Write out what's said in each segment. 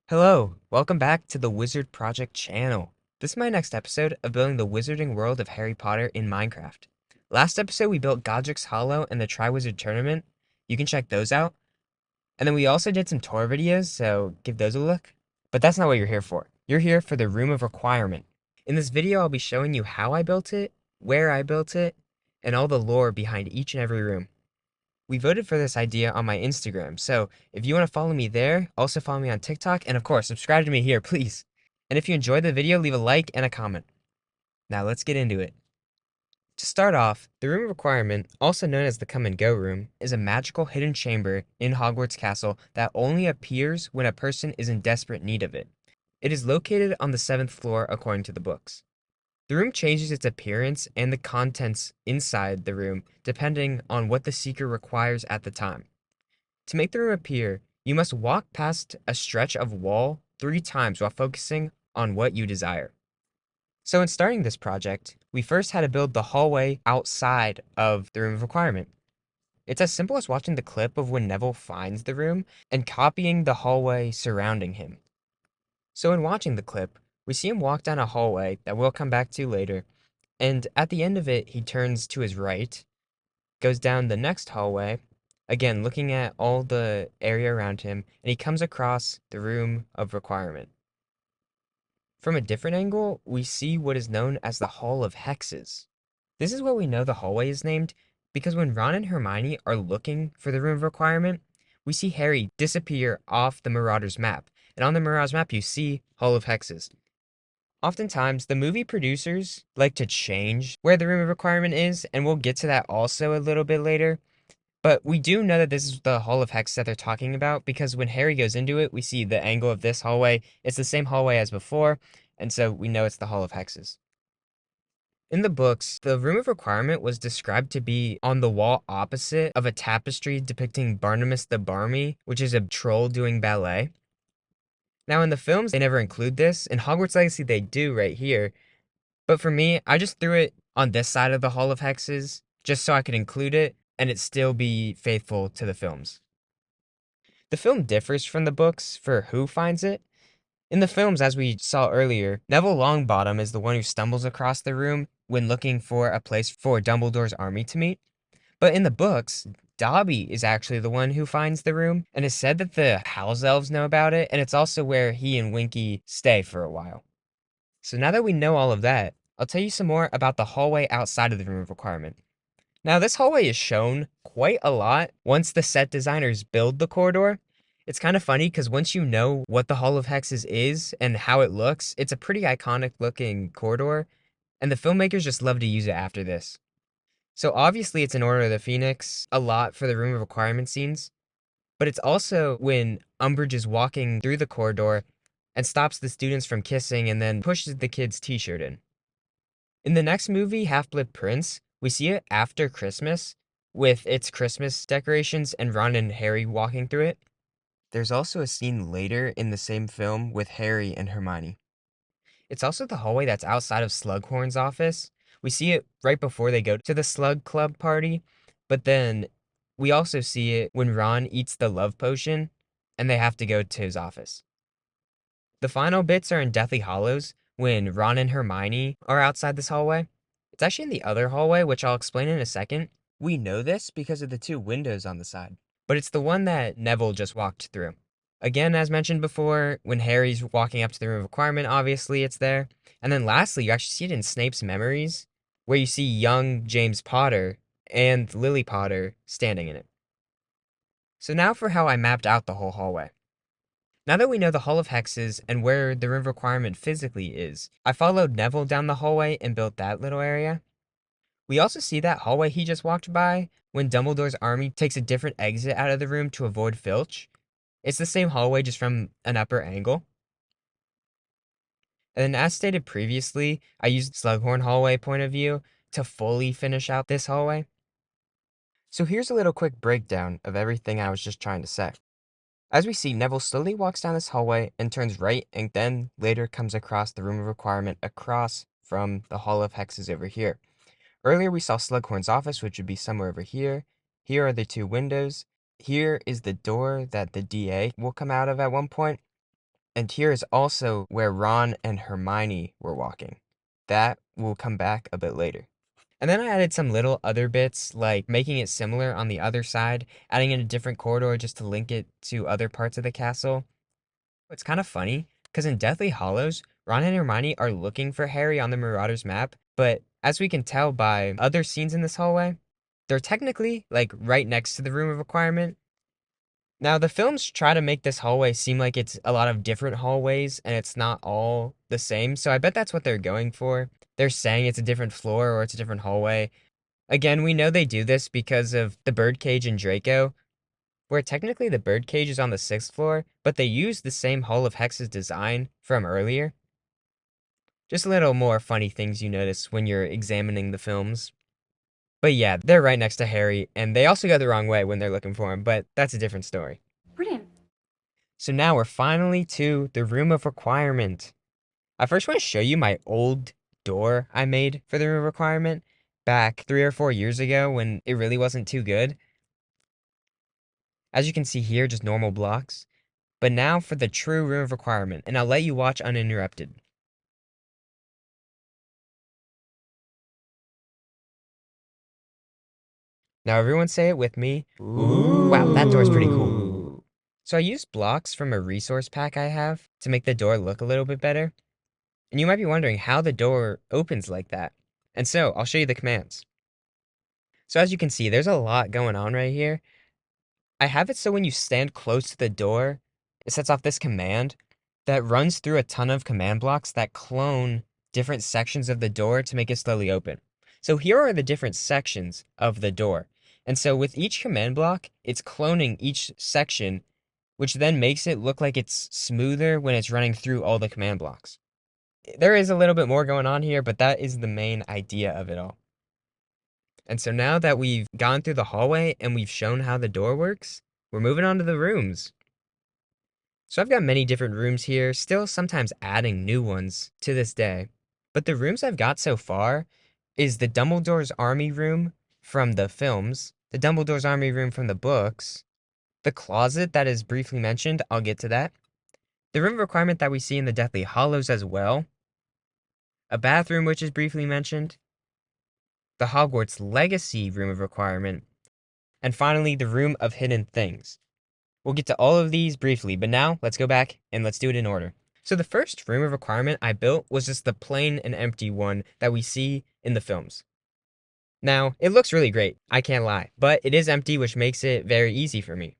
Hello, welcome back to the Wizard Project channel. This is my next episode of building the wizarding world of Harry Potter in Minecraft. Last episode we built Godric's Hollow and the Triwizard Tournament. You can check those out. And then we also did some tour videos, so give those a look. But that's not what you're here for. You're here for the Room of Requirement. In this video I'll be showing you how I built it, where I built it, and all the lore behind each and every room. We voted for this idea on my Instagram, so if you want to follow me there, also follow me on TikTok, and of course, subscribe to me here, please. And if you enjoyed the video, leave a like and a comment. Now let's get into it. To start off, the Room of Requirement, also known as the Come and Go Room, is a magical hidden chamber in Hogwarts Castle that only appears when a person is in desperate need of it. It is located on the 7th floor according to the books. The room changes its appearance and the contents inside the room depending on what the seeker requires at the time. To make the room appear, you must walk past a stretch of wall 3 times while focusing on what you desire. So in starting this project, we first had to build the hallway outside of the Room of Requirement. It's as simple as watching the clip of when Neville finds the room and copying the hallway surrounding him. So in watching the clip, we see him walk down a hallway that we'll come back to later, and at the end of it, he turns to his right, goes down the next hallway, again looking at all the area around him, and he comes across the Room of Requirement. From a different angle, we see what is known as the Hall of Hexes. This is what we know the hallway is named because when Ron and Hermione are looking for the Room of Requirement, we see Harry disappear off the Marauder's map, and on the Marauder's map you see Hall of Hexes. Oftentimes, the movie producers like to change where the Room of Requirement is, and we'll get to that also a little bit later. But we do know that this is the Hall of Hex that they're talking about because when Harry goes into it, we see the angle of this hallway. It's the same hallway as before, and so we know it's the Hall of Hexes. In the books, the Room of Requirement was described to be on the wall opposite of a tapestry depicting Barnabas the Barmy, which is a troll doing ballet. Now, in the films, they never include this. In Hogwarts Legacy, they do right here. But for me, I just threw it on this side of the Hall of Hexes just so I could include it and it still be faithful to the films. The film differs from the books for who finds it. In the films, as we saw earlier, Neville Longbottom is the one who stumbles across the room when looking for a place for Dumbledore's army to meet. But in the books, Dobby is actually the one who finds the room, and it's said that the House Elves know about it, and it's also where he and Winky stay for a while. So now that we know all of that, I'll tell you some more about the hallway outside of the Room of Requirement. Now, this hallway is shown quite a lot once the set designers build the corridor. It's kind of funny because once you know what the Hall of Hexes is and how it looks, it's a pretty iconic looking corridor, and the filmmakers just love to use it after this. So obviously it's in Order of the Phoenix a lot for the Room of Requirement scenes, but it's also when Umbridge is walking through the corridor and stops the students from kissing and then pushes the kid's t-shirt in. In the next movie, Half-Blood Prince, we see it after Christmas with its Christmas decorations and Ron and Harry walking through it. There's also a scene later in the same film with Harry and Hermione. It's also the hallway that's outside of Slughorn's office. We see it right before they go to the Slug Club party, but then we also see it when Ron eats the love potion and they have to go to his office. The final bits are in Deathly Hallows when Ron and Hermione are outside this hallway. It's actually in the other hallway, which I'll explain in a second. We know this because of the 2 windows on the side, but it's the one that Neville just walked through. Again, as mentioned before, when Harry's walking up to the Room of Requirement, obviously it's there. And then lastly, you actually see it in Snape's memories, where you see young James Potter and Lily Potter standing in it. So now for how I mapped out the whole hallway. Now that we know the Hall of Hexes and where the Room of Requirement physically is, I followed Neville down the hallway and built that little area. We also see that hallway he just walked by when Dumbledore's army takes a different exit out of the room to avoid Filch. It's the same hallway just from an upper angle. And then as stated previously, I used Slughorn hallway point of view to fully finish out this hallway. So here's a little quick breakdown of everything I was just trying to say. As we see, Neville slowly walks down this hallway and turns right and then later comes across the Room of Requirement across from the Hall of Hexes over here. Earlier we saw Slughorn's office, which would be somewhere over here. Here are the 2 windows. Here is the door that the DA will come out of at one point. And here is also where Ron and Hermione were walking. That will come back a bit later. And then I added some little other bits, like making it similar on the other side, adding in a different corridor just to link it to other parts of the castle. It's kind of funny, because in Deathly Hallows, Ron and Hermione are looking for Harry on the Marauder's map, but as we can tell by other scenes in this hallway, they're technically, like, right next to the Room of Requirement. Now, the films try to make this hallway seem like it's a lot of different hallways, and it's not all the same, so I bet that's what they're going for. They're saying it's a different floor or it's a different hallway. Again, we know they do this because of the birdcage in Draco, where technically the birdcage is on the 6th floor, but they use the same Hall of Hex's design from earlier. Just a little more funny things you notice when you're examining the films. But yeah, they're right next to Harry, and they also go the wrong way when they're looking for him, but that's a different story. Brilliant. So now we're finally to the Room of Requirement. I first want to show you my old door I made for the Room of Requirement back 3 or 4 years ago when it really wasn't too good. As you can see here, just normal blocks. But now for the true Room of Requirement, and I'll let you watch uninterrupted. Now everyone say it with me. Ooh. Wow, that door's pretty cool. So I used blocks from a resource pack I have to make the door look a little bit better. And you might be wondering how the door opens like that. And so I'll show you the commands. So as you can see, there's a lot going on right here. I have it so when you stand close to the door, it sets off this command that runs through a ton of command blocks that clone different sections of the door to make it slowly open. So here are the different sections of the door. And so with each command block, it's cloning each section, which then makes it look like it's smoother when it's running through all the command blocks. There is a little bit more going on here, but that is the main idea of it all. And so now that we've gone through the hallway and we've shown how the door works, we're moving on to the rooms. So I've got many different rooms here, still sometimes adding new ones to this day. But the rooms I've got so far is the Dumbledore's Army room from the films, the Dumbledore's Army room from the books, the closet that is briefly mentioned, I'll get to that, the room of requirement that we see in the Deathly Hallows as well, a bathroom which is briefly mentioned, the Hogwarts Legacy room of requirement, and finally the room of hidden things. We'll get to all of these briefly, but now let's go back and let's do it in order. So the first room of requirement I built was just the plain and empty one that we see in the films. Now, it looks really great, I can't lie, but it is empty, which makes it very easy for me.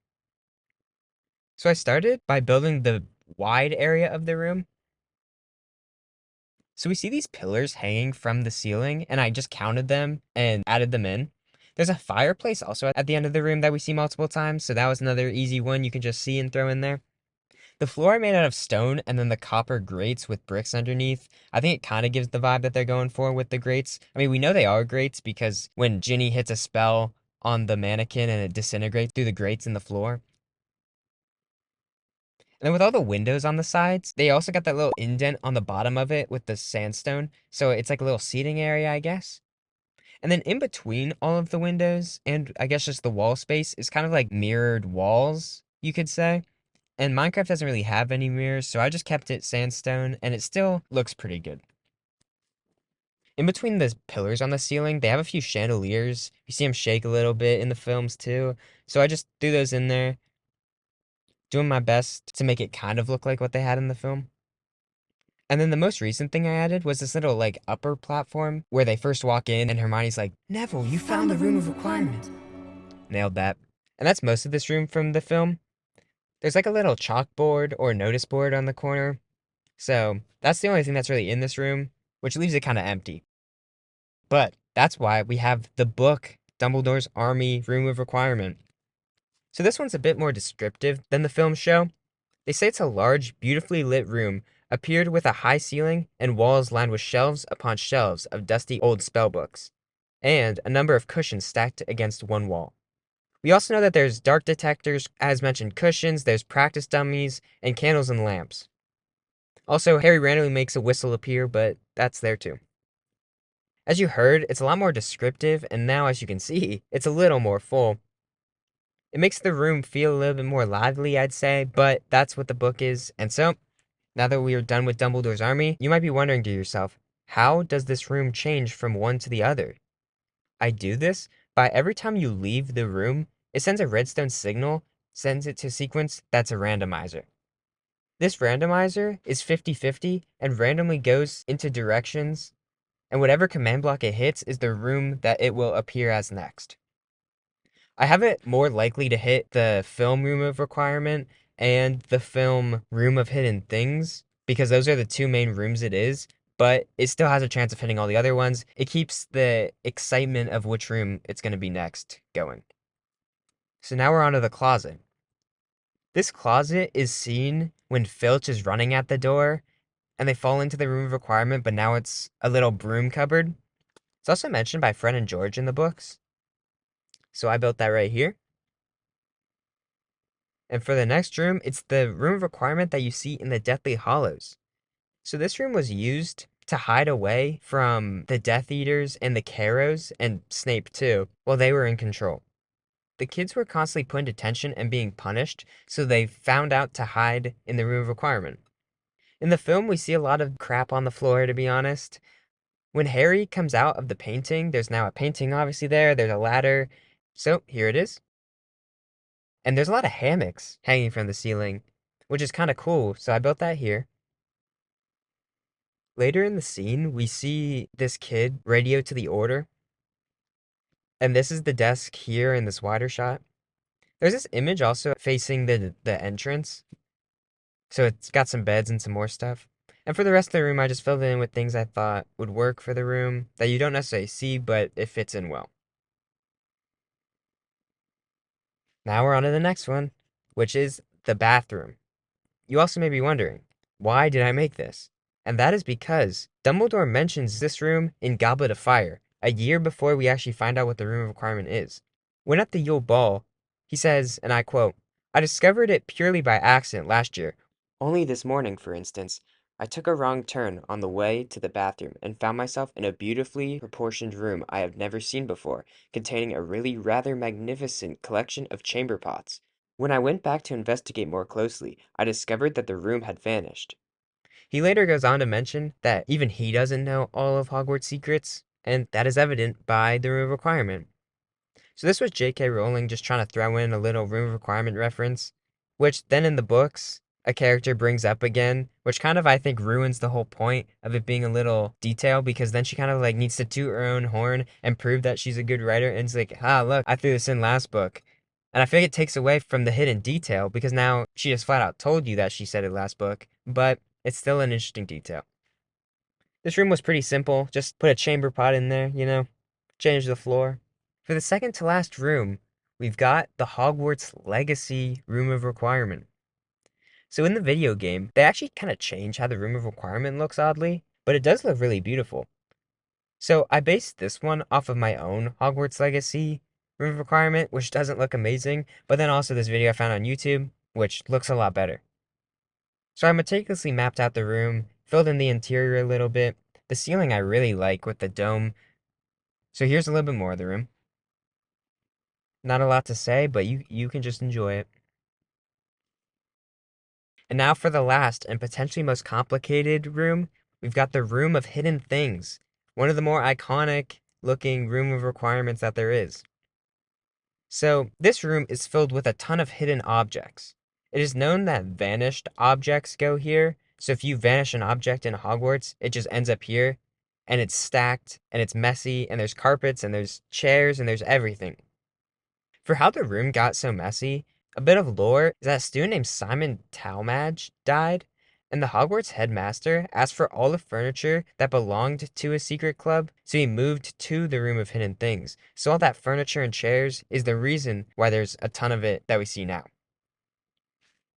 So I started by building the wide area of the room. So we see these pillars hanging from the ceiling, and I just counted them and added them in. There's a fireplace also at the end of the room that we see multiple times, so that was another easy one you can just see and throw in there. The floor I made out of stone, and then the copper grates with bricks underneath. I think it kind of gives the vibe that they're going for with the grates. I mean, we know they are grates because when Ginny hits a spell on the mannequin and it disintegrates through the grates in the floor. And then with all the windows on the sides, they also got that little indent on the bottom of it with the sandstone. So it's like a little seating area, I guess. And then in between all of the windows and I guess just the wall space is kind of like mirrored walls, you could say. And Minecraft doesn't really have any mirrors, so I just kept it sandstone and it still looks pretty good. In between the pillars on the ceiling, they have a few chandeliers. You see them shake a little bit in the films too. So I just threw those in there, doing my best to make it kind of look like what they had in the film. And then the most recent thing I added was this little like upper platform where they first walk in and Hermione's like, "Neville, you found the room of requirement." Nailed that. And that's most of this room from the film. There's like a little chalkboard or notice board on the corner. So that's the only thing that's really in this room, which leaves it kind of empty. But that's why we have the book, Dumbledore's Army Room of Requirement. So this one's a bit more descriptive than the film show. They say it's a large, beautifully lit room, appeared with a high ceiling and walls lined with shelves upon shelves of dusty old spellbooks, and a number of cushions stacked against one wall. We also know that there's dark detectors, as mentioned cushions, there's practice dummies, and candles and lamps. Also, Harry randomly makes a whistle appear, but that's there too. As you heard, it's a lot more descriptive, and now as you can see, it's a little more full. It makes the room feel a little bit more lively, I'd say, but that's what the book is, and so Now that we are done with Dumbledore's army, you might be wondering to yourself, how does this room change from one to the other? I do this by every time you leave the room, it sends a redstone signal, sends it to a sequence that's a randomizer. This randomizer is 50-50 and randomly goes into directions, and whatever command block it hits is the room that it will appear as next. I have it more likely to hit the film room of requirement and the film room of hidden things because those are the two main rooms it is, but it still has a chance of hitting all the other ones. It keeps the excitement of which room it's going to be next going. So now we're onto the closet. This closet is seen when Filch is running at the door and they fall into the room of requirement, but now it's a little broom cupboard. It's also mentioned by Fred and George in the books. So I built that right here. And for the next room, it's the room of requirement that you see in the Deathly Hallows. So this room was used to hide away from the Death Eaters and the Carrows, and Snape too, while they were in control. The kids were constantly put in detention and being punished, so they found out to hide in the room of requirement. In the film, we see a lot of crap on the floor, to be honest. When Harry comes out of the painting, there's now a painting obviously there's a ladder. So here it is. And there's a lot of hammocks hanging from the ceiling, which is kind of cool. So I built that here. Later in the scene, we see this kid radio to the order. And this is the desk here in this wider shot. There's this image also facing the entrance. So it's got some beds and some more stuff. And for the rest of the room, I just filled it in with things I thought would work for the room that you don't necessarily see, but it fits in well. Now we're on to the next one, which is the bathroom. You also may be wondering, why did I make this? And that is because Dumbledore mentions this room in Goblet of Fire, a year before we actually find out what the room of requirement is. When at the Yule Ball, he says, and I quote, "I discovered it purely by accident last year. Only this morning, for instance, I took a wrong turn on the way to the bathroom and found myself in a beautifully proportioned room I have never seen before, containing a really rather magnificent collection of chamber pots. When I went back to investigate more closely, I discovered that the room had vanished." He later goes on to mention that even he doesn't know all of Hogwarts' secrets, and that is evident by the room of requirement. So this was J.K. Rowling just trying to throw in a little room of requirement reference, which then in the books, a character brings up again, which kind of I think ruins the whole point of it being a little detail because then she kind of like needs to toot her own horn and prove that she's a good writer. And it's like, look, I threw this in last book. And I feel like it takes away from the hidden detail because now she just flat out told you that she said it last book, but it's still an interesting detail. This room was pretty simple. Just put a chamber pot in there, change the floor. For the second to last room, we've got the Hogwarts Legacy room of requirement. So in the video game, they actually kind of change how the room of requirement looks oddly, but it does look really beautiful. So I based this one off of my own Hogwarts Legacy room of requirement, which doesn't look amazing, but then also this video I found on YouTube, which looks a lot better. So I meticulously mapped out the room, filled in the interior a little bit. The ceiling I really like with the dome. So here's a little bit more of the room. Not a lot to say, but you can just enjoy it. And now for the last and potentially most complicated room, we've got the Room of Hidden Things, one of the more iconic looking room of requirements that there is. So this room is filled with a ton of hidden objects. It is known that vanished objects go here, so if you vanish an object in Hogwarts, it just ends up here, and it's stacked, and it's messy, and there's carpets, and there's chairs, and there's everything. For how the room got so messy, a bit of lore is that a student named Simon Talmadge died, and the Hogwarts headmaster asked for all the furniture that belonged to his secret club, so he moved to the Room of Hidden Things. So all that furniture and chairs is the reason why there's a ton of it that we see now.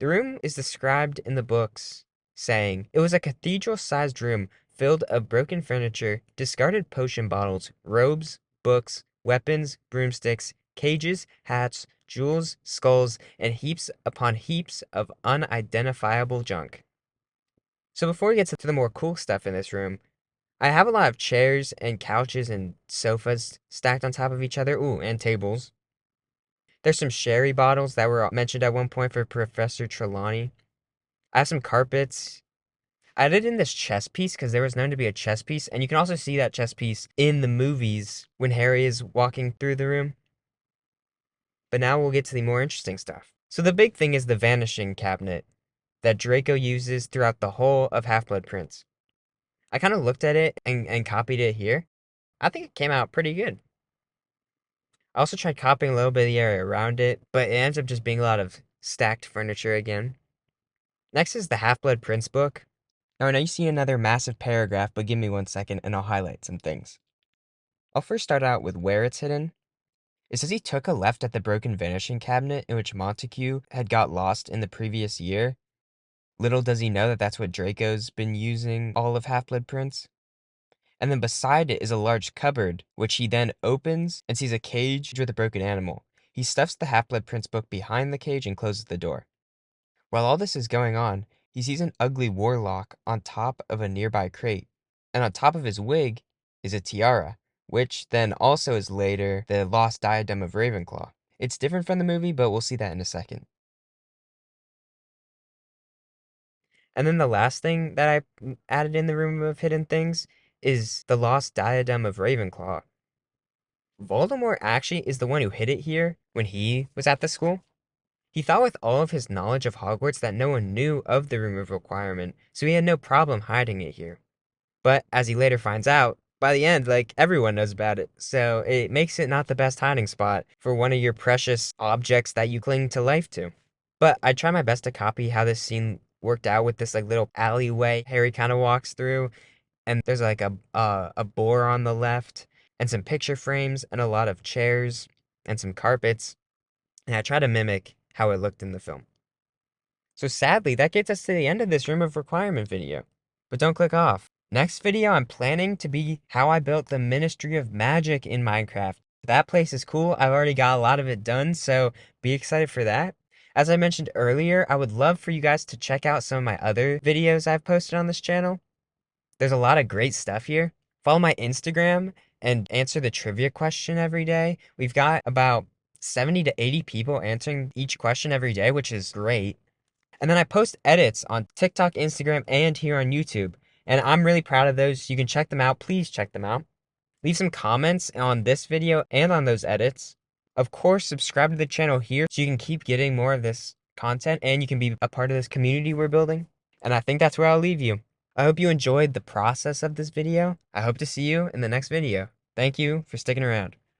The room is described in the books saying, "It was a cathedral-sized room filled of broken furniture, discarded potion bottles, robes, books, weapons, broomsticks, cages, hats, jewels, skulls, and heaps upon heaps of unidentifiable junk." So before we get to the more cool stuff in this room, I have a lot of chairs and couches and sofas stacked on top of each other. Ooh, and tables. There's some sherry bottles that were mentioned at one point for Professor Trelawney. I have some carpets. added in this chess piece because there was known to be a chess piece, and you can also see that chess piece in the movies when Harry is walking through the room. But now we'll get to the more interesting stuff. So the big thing is the vanishing cabinet that Draco uses throughout the whole of Half-Blood Prince. I kind of looked at it and copied it here. I think it came out pretty good. I also tried copying a little bit of the area around it, but it ends up just being a lot of stacked furniture again. Next is the Half-Blood Prince book. Now I know you see another massive paragraph, but give me 1 second and I'll highlight some things. I'll first start out with where it's hidden. It says he took a left at the broken vanishing cabinet in which Montague had got lost in the previous year. Little does he know that that's what Draco's been using all of Half-Blood Prince. And then beside it is a large cupboard, which he then opens and sees a cage with a broken animal. He stuffs the Half-Blood Prince book behind the cage and closes the door. While all this is going on, he sees an ugly warlock on top of a nearby crate, and on top of his wig is a tiara, which then also is later the lost diadem of Ravenclaw. It's different from the movie, but we'll see that in a second. And then the last thing that I added in the Room of Hidden Things is the lost diadem of Ravenclaw. Voldemort actually is the one who hid it here when he was at the school. He thought with all of his knowledge of Hogwarts that no one knew of the Room of Requirement, so he had no problem hiding it here. But as he later finds out, by the end, like, everyone knows about it, so it makes it not the best hiding spot for one of your precious objects that you cling to life to. But I try my best to copy how this scene worked out with this like little alleyway Harry kind of walks through, and there's like a boar on the left, and some picture frames, and a lot of chairs, and some carpets, and I try to mimic how it looked in the film. So sadly, that gets us to the end of this Room of Requirement video. But don't click off. Next video, I'm planning to be how I built the Ministry of Magic in Minecraft. That place is cool. I've already got a lot of it done, so be excited for that. As I mentioned earlier, I would love for you guys to check out some of my other videos I've posted on this channel. There's a lot of great stuff here. Follow my Instagram and answer the trivia question every day. We've got about 70 to 80 people answering each question every day, which is great. And then I post edits on TikTok, Instagram, and here on YouTube. And I'm really proud of those. You can check them out. Please check them out. Leave some comments on this video and on those edits. Of course, subscribe to the channel here so you can keep getting more of this content and you can be a part of this community we're building. And I think that's where I'll leave you. I hope you enjoyed the process of this video. I hope to see you in the next video. Thank you for sticking around.